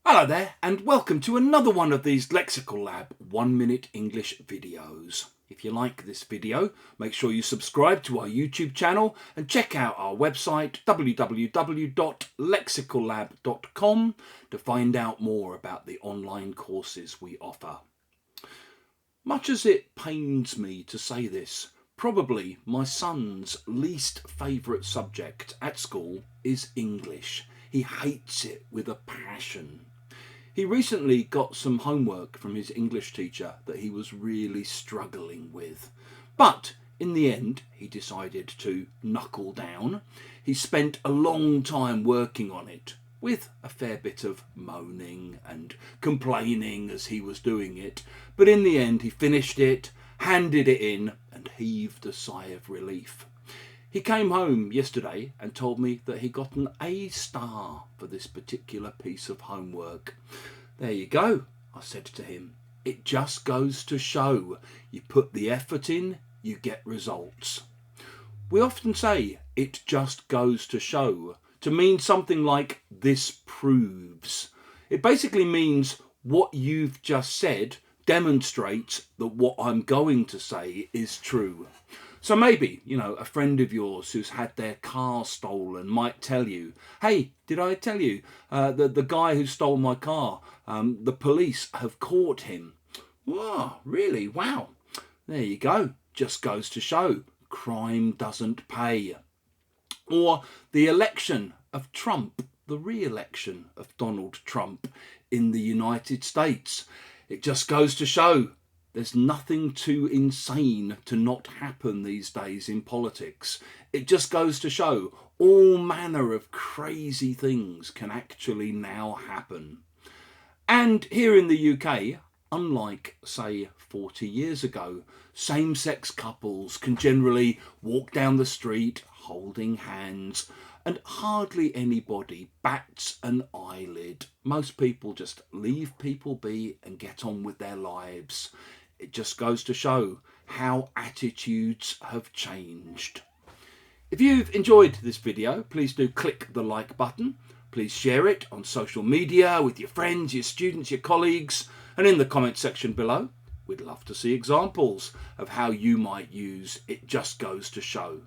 Hello there and welcome to another one of these Lexical Lab 1 minute English videos. If you like this video, make sure you subscribe to our YouTube channel and check out our website www.lexicallab.com to find out more about the online courses we offer. Much as it pains me to say this, probably my son's least favourite subject at school is English. He hates it with a passion. He recently got some homework from his English teacher that he was really struggling with. But in the end, he decided to knuckle down. He spent a long time working on it, with a fair bit of moaning and complaining as he was doing it. But in the end, he finished it, handed it in, and heaved a sigh of relief. He came home yesterday and told me that he got an A star for this particular piece of homework. There you go, I said to him. It just goes to show you put the effort in, you get results. We often say it just goes to show to mean something like this proves. It basically means what you've just said demonstrates that what I'm going to say is true. So maybe, a friend of yours who's had their car stolen might tell you, hey, did I tell you, the guy who stole my car, the police have caught him. Oh, really? Wow. There you go. Just goes to show crime doesn't pay. Or the election of Trump, the re-election of Donald Trump in the United States. It just goes to show there's nothing too insane to not happen these days in politics. It just goes to show all manner of crazy things can actually now happen. And here in the UK, unlike, say, 40 years ago, same-sex couples can generally walk down the street holding hands, and hardly anybody bats an eyelid. Most people just leave people be and get on with their lives. It just goes to show how attitudes have changed. If you've enjoyed this video, please do click the like button. Please share it on social media with your friends, your students, your colleagues, and in the comment section below. We'd love to see examples of how you might use it just goes to show.